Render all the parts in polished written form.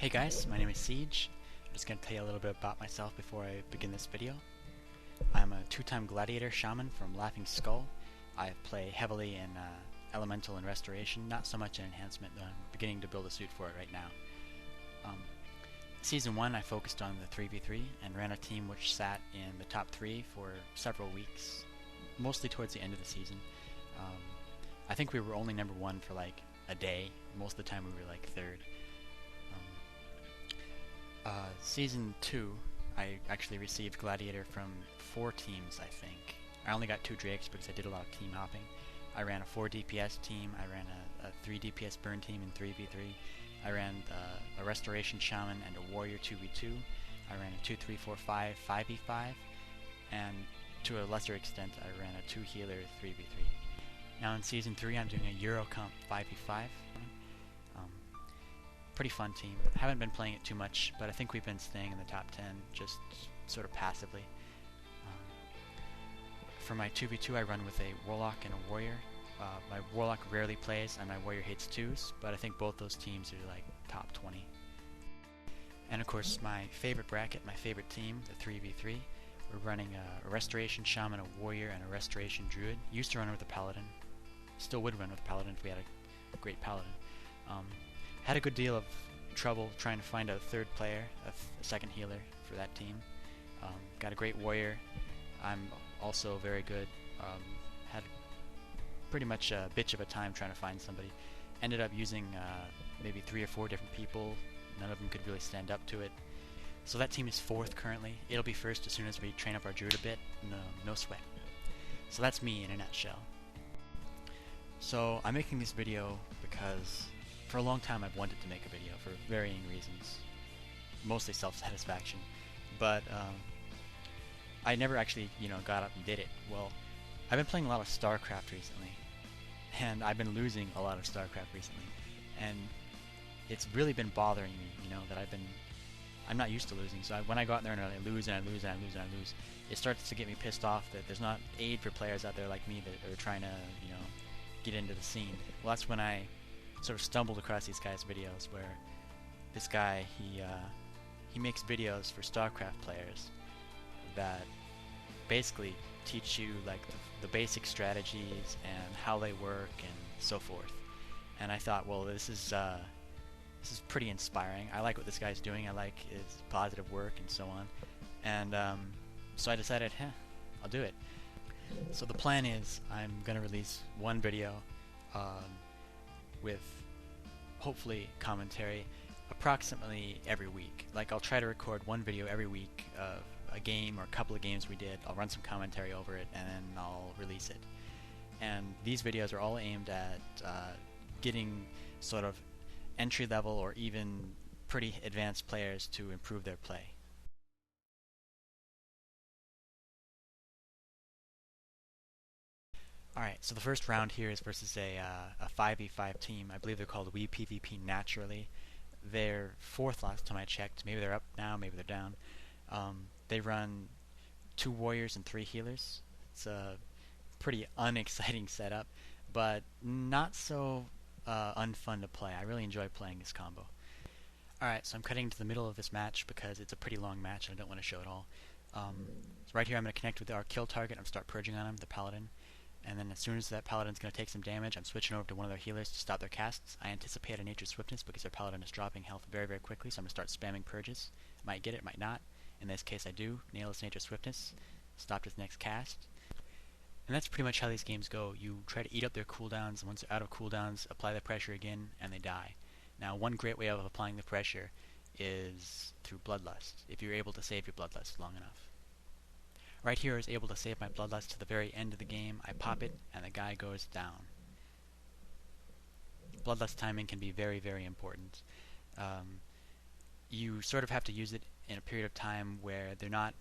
Hey guys, my name is Siege. I'm just going to tell you a little bit about myself before I begin this video. I'm a two-time gladiator shaman from Laughing Skull. I play heavily in elemental and restoration, not so much in enhancement, though I'm beginning to build a suit for it right now. Season 1 I focused on the 3v3 and ran a team which sat in the top 3 for several weeks, mostly towards the end of the season. I think we were only number 1 for like a day. Most of the time we were like 3rd. Season 2, I actually received Gladiator from 4 teams, I think. I only got 2 Drakes because I did a lot of team hopping. I ran a 4 DPS team, I ran a 3 DPS burn team in 3v3, I ran a Restoration Shaman and a Warrior 2v2, I ran a 2-3-4-5 5v5, and to a lesser extent I ran a 2 healer 3v3. Now in Season 3 I'm doing a Eurocomp 5v5. Pretty fun team. Haven't been playing it too much, but I think we've been staying in the top 10 just sort of passively. For my 2v2 I run with a Warlock and a Warrior. My Warlock rarely plays and my Warrior hates 2s, but I think both those teams are like top 20. And of course my favorite bracket, my favorite team, the 3v3. We're running a Restoration Shaman, a Warrior, and a Restoration Druid. Used to run with a Paladin. Still would run with a Paladin if we had a great Paladin. Had a good deal of trouble trying to find a third player, a second healer for that team. Got a great warrior. I'm also very good. Had pretty much a bitch of a time trying to find somebody. Ended up using maybe 3 or 4 different people. None of them could really stand up to it. So that team is 4th currently. It'll be 1st as soon as we train up our druid a bit. No sweat. So that's me in a nutshell. So I'm making this video because for a long time I've wanted to make a video for varying reasons, mostly self-satisfaction, but I never actually, got up and did it. Well, I've been playing a lot of StarCraft recently, and I've been losing a lot of StarCraft recently, and it's really been bothering me, that I'm not used to losing, so when I go out there and I lose and I lose and I lose and I lose, it starts to get me pissed off that there's not aid for players out there like me that are trying to, get into the scene. Well, that's when I sort of stumbled across these guys' videos where this guy, he makes videos for StarCraft players that basically teach you like the basic strategies and how they work and so forth. And I thought, well, this is pretty inspiring. I like what this guy's doing. I like his positive work and so on. And so I decided, I'll do it. So the plan is I'm going to release one video with hopefully commentary approximately every week. Like I'll try to record one video every week of a game or a couple of games we did. I'll run some commentary over it and then I'll release it. And these videos are all aimed at getting sort of entry level or even pretty advanced players to improve their play. Alright, so the first round here is versus a 5v5 team. I believe they're called We PvP Naturally. They're 4th last time I checked. Maybe they're up now, maybe they're down. They run 2 warriors and 3 healers. It's a pretty unexciting setup, but not so unfun to play. I really enjoy playing this combo. Alright, so I'm cutting to the middle of this match because it's a pretty long match and I don't want to show it all. So right here I'm going to connect with our kill target and start purging on him, the paladin. And then as soon as that paladin's going to take some damage, I'm switching over to one of their healers to stop their casts. I anticipate a Nature's Swiftness because their paladin is dropping health very, very quickly, so I'm going to start spamming purges. Might get it, might not. In this case I do. Nail his Nature's Swiftness. Stopped his next cast. And that's pretty much how these games go. You try to eat up their cooldowns, and once they're out of cooldowns, apply the pressure again, and they die. Now, one great way of applying the pressure is through Bloodlust, if you're able to save your Bloodlust long enough. Right here I was able to save my Bloodlust to the very end of the game. I pop it, and the guy goes down. Bloodlust timing can be very, very important. You sort of have to use it in a period of time where they're not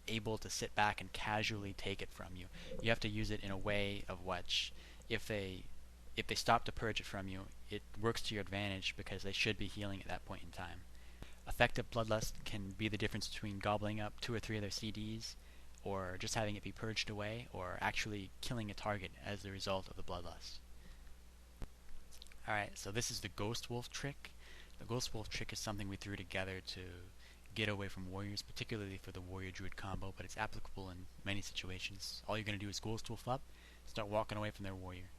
able to sit back and casually take it from you. You have to use it in a way of which, if they stop to purge it from you, it works to your advantage because they should be healing at that point in time. Effective Bloodlust can be the difference between gobbling up 2 or 3 of their CDs, or just having it be purged away, or actually killing a target as a result of the Bloodlust. Alright, so this is the Ghost Wolf trick. The Ghost Wolf trick is something we threw together to get away from warriors, particularly for the warrior druid combo, but it's applicable in many situations. All you're going to do is Ghost Wolf up, start walking away from their warrior.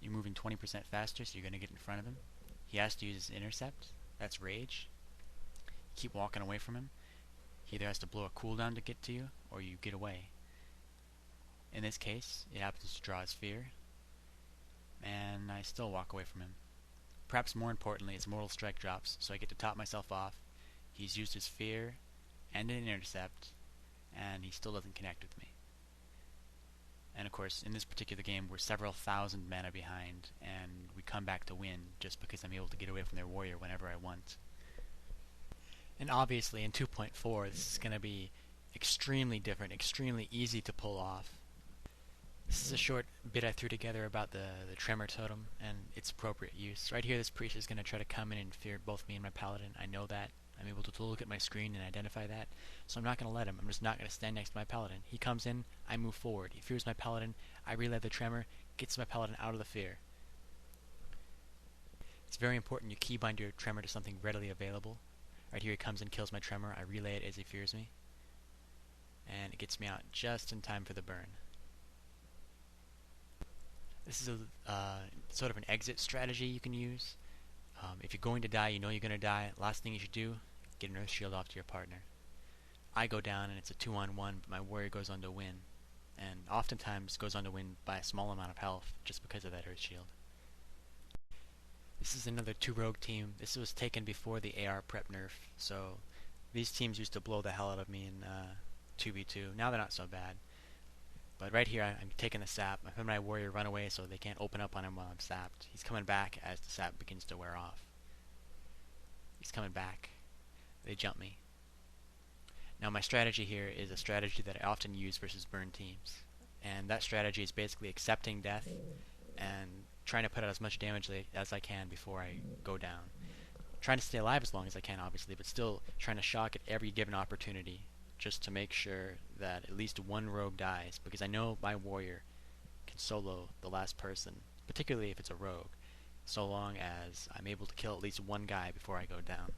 You're moving 20% faster, so you're going to get in front of him. He has to use his intercept. That's rage. Keep walking away from him. He either has to blow a cooldown to get to you, or you get away. In this case, it happens to draw his fear, and I still walk away from him. Perhaps more importantly, his Mortal Strike drops, so I get to top myself off. He's used his fear and an intercept, and he still doesn't connect with me. And of course, in this particular game, we're several thousand mana behind, and we come back to win just because I'm able to get away from their warrior whenever I want. And obviously, in 2.4, this is going to be extremely different, extremely easy to pull off. This is a short bit I threw together about the Tremor Totem and its appropriate use. Right here, this priest is going to try to come in and fear both me and my paladin. I know that. I'm able to look at my screen and identify that. So I'm not going to let him. I'm just not going to stand next to my paladin. He comes in, I move forward. He fears my paladin, I relay the tremor, gets my paladin out of the fear. It's very important you keybind your tremor to something readily available. Right here he comes in, kills my tremor, I relay it as he fears me. And it gets me out just in time for the burn. This is a sort of an exit strategy you can use. If you're going to die, you know you're going to die. Last thing you should do, get an Earth Shield off to your partner. I go down and it's a 2-on-1, but my warrior goes on to win. And oftentimes goes on to win by a small amount of health just because of that Earth Shield. This is another 2-rogue team. This was taken before the AR prep nerf, so these teams used to blow the hell out of me in 2v2. Now they're not so bad. But right here, I'm taking the sap. I'm having my warrior run away so they can't open up on him while I'm sapped. He's coming back as the sap begins to wear off. He's coming back. They jump me. Now my strategy here is a strategy that I often use versus burn teams. And that strategy is basically accepting death and trying to put out as much damage as I can before I go down. Trying to stay alive as long as I can, obviously, but still trying to shock at every given opportunity, just to make sure that at least one rogue dies, because I know my warrior can solo the last person, particularly if it's a rogue, so long as I'm able to kill at least one guy before I go down.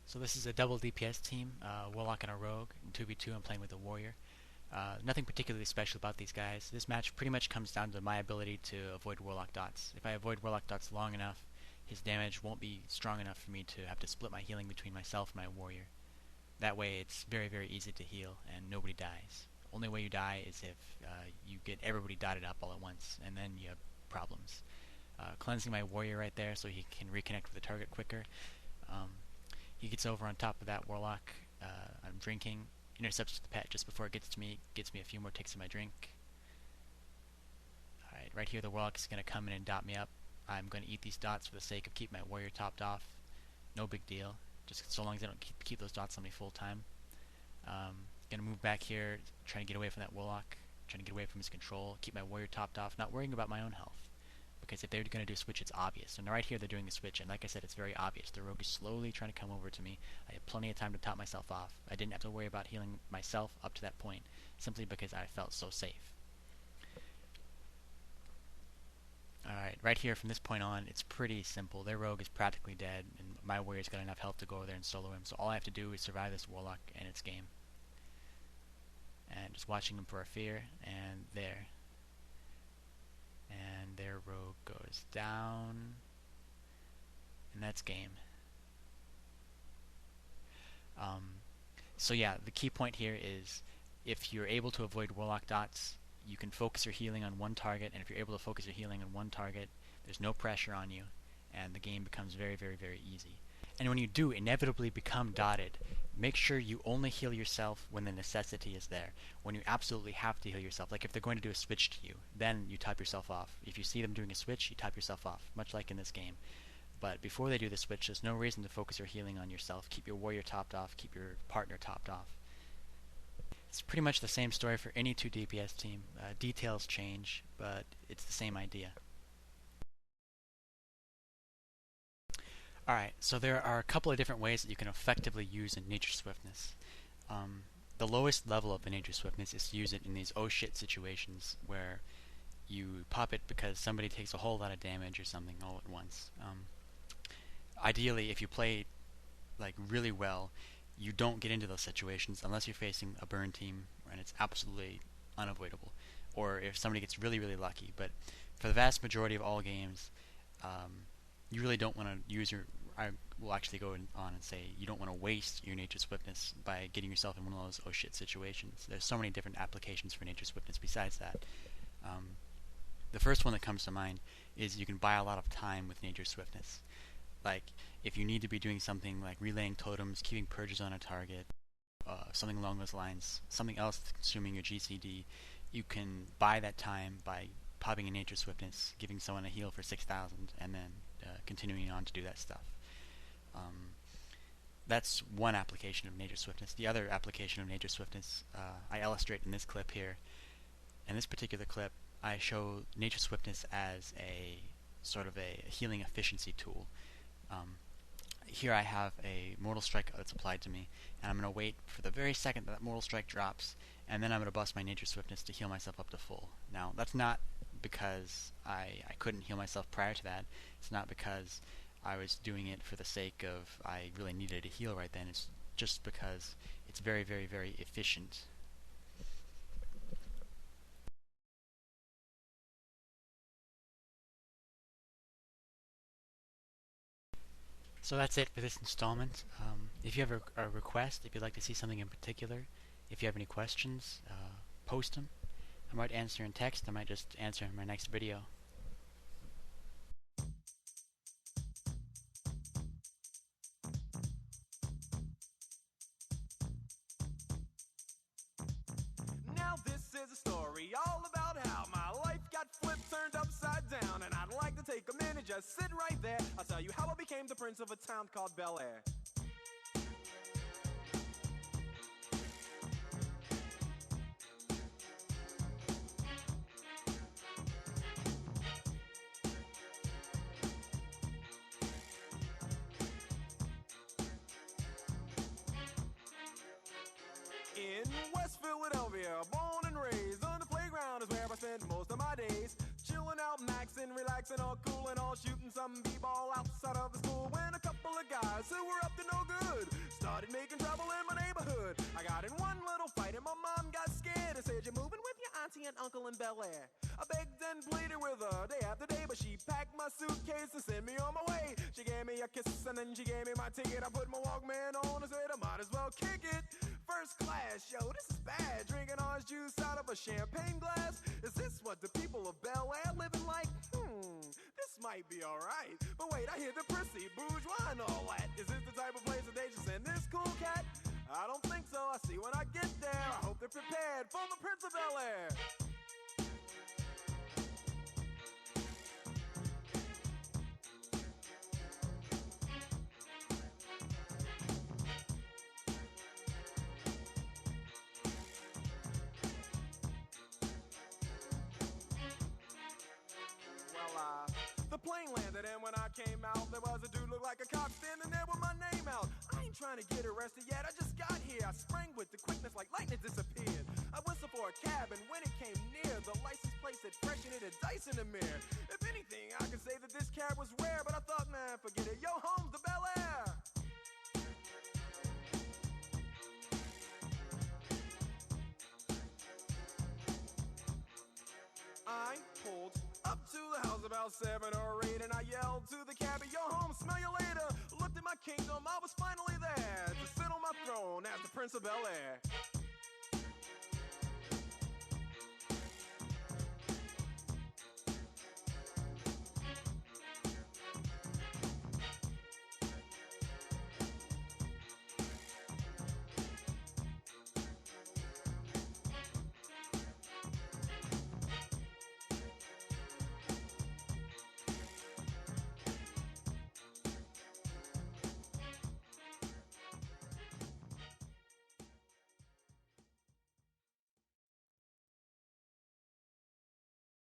So this is a double DPS team, Warlock and a Rogue. In 2v2 I'm playing with a Warrior. Nothing particularly special about these guys. This match pretty much comes down to my ability to avoid Warlock dots. If I avoid Warlock dots long enough, his damage won't be strong enough for me to have to split my healing between myself and my Warrior. That way it's very, very easy to heal and nobody dies. Only way you die is if you get everybody dotted up all at once, and then you have problems. Cleansing my Warrior right there so he can reconnect with the target quicker. He gets over on top of that Warlock. I'm drinking, intercepts the pet just before it gets me a few more ticks of my drink. Alright, right here the Warlock is going to come in and dot me up. I'm going to eat these dots for the sake of keeping my Warrior topped off. No big deal, just so long as I don't keep those dots on me full time. Going to move back here, trying to get away from that Warlock, trying to get away from his control, keep my Warrior topped off, not worrying about my own health. Because if they're going to do a switch, it's obvious. And right here, they're doing the switch, and like I said, it's very obvious. The rogue is slowly trying to come over to me. I had plenty of time to top myself off. I didn't have to worry about healing myself up to that point, simply because I felt so safe. Alright, right here, from this point on, it's pretty simple. Their rogue is practically dead, and my warrior's got enough health to go over there and solo him. So all I have to do is survive this Warlock, and it's game. And just watching him for a fear, and there. And their rogue goes down, and that's game. So yeah, the key point here is if you're able to avoid Warlock dots, you can focus your healing on one target, and if you're able to focus your healing on one target, there's no pressure on you, and the game becomes very, very, very easy. And when you do inevitably become dotted, make sure you only heal yourself when the necessity is there. When you absolutely have to heal yourself, like if they're going to do a switch to you, then you top yourself off. If you see them doing a switch, you top yourself off, much like in this game. But before they do the switch, there's no reason to focus your healing on yourself. Keep your warrior topped off, keep your partner topped off. It's pretty much the same story for any 2 DPS team. Details change, but it's the same idea. Alright, so there are a couple of different ways that you can effectively use a Nature Swiftness. The lowest level of the Nature Swiftness is to use it in these oh shit situations where you pop it because somebody takes a whole lot of damage or something all at once. Ideally, if you play like really well, you don't get into those situations unless you're facing a burn team and it's absolutely unavoidable, or if somebody gets really, really lucky. But for the vast majority of all games, you really don't want to use your... I will actually go on and say you don't want to waste your Nature Swiftness by getting yourself in one of those oh shit situations. There's so many different applications for Nature Swiftness besides that. The first one that comes to mind is you can buy a lot of time with Nature Swiftness. Like, if you need to be doing something like relaying totems, keeping purges on a target, something along those lines, something else that's consuming your GCD, you can buy that time by popping a Nature Swiftness, giving someone a heal for 6,000, and then continuing on to do that stuff. That's one application of Nature Swiftness. The other application of Nature Swiftness I illustrate in this clip here. In this particular clip, I show Nature Swiftness as a sort of a healing efficiency tool. Here I have a Mortal Strike that's applied to me, and I'm going to wait for the very second that Mortal Strike drops, and then I'm going to bust my Nature Swiftness to heal myself up to full. Now, that's not because I couldn't heal myself prior to that. It's not because I was doing it for the sake of I really needed a heal right then. It's just because it's very, very, very efficient. So that's it for this installment. If you have a request, if you'd like to see something in particular, if you have any questions, post them. I might answer in text, I might just answer in my next video. Now this is a story all about how my life got flipped, turned upside down, and I'd like to take a minute, just sit right there. I'll tell you how I became the prince of a town called Bel Air. In West Philadelphia, born and raised, on the playground is where I spent most of my days. Chilling out, maxing, relaxing, all cool and all, shooting some b-ball outside of the school. When a couple of guys who were up to no good started making trouble in my neighborhood. I got in one little fight and my mom got scared and said, "You're moving with your auntie and uncle in Bel Air." I begged and pleaded with her day after day, but she packed my suitcase and sent me on my way. She gave me a kiss and then she gave me my ticket. I put my Walkman on and said I might as well kick it. First class, yo, this is bad. Drinking orange juice out of a champagne glass. Is this what the people of Bel Air living like? This might be alright. But wait, I hear the prissy, bourgeois and all that. Is this the type of place that they should send this cool cat? I don't think so. I see when I get there. I hope they're prepared for the Prince of Bel Air. The plane landed and when I came out, there was a dude look like a cop standing there with my name out. I ain't trying to get arrested yet, I just got here. I sprang with the quickness like lightning disappeared. I whistled for a cab and when it came near, the license plate said fresh and it had dice in the mirror. If anything, I could say that this cab was rare, but I thought, man, forget it. Yo, home to Bel Air. I pulled up to the house about 7 or 8 and I yelled to the cabbie, "Yo, home, smell you later." Looked at my kingdom, I was finally there to sit on my throne as the Prince of Bel Air.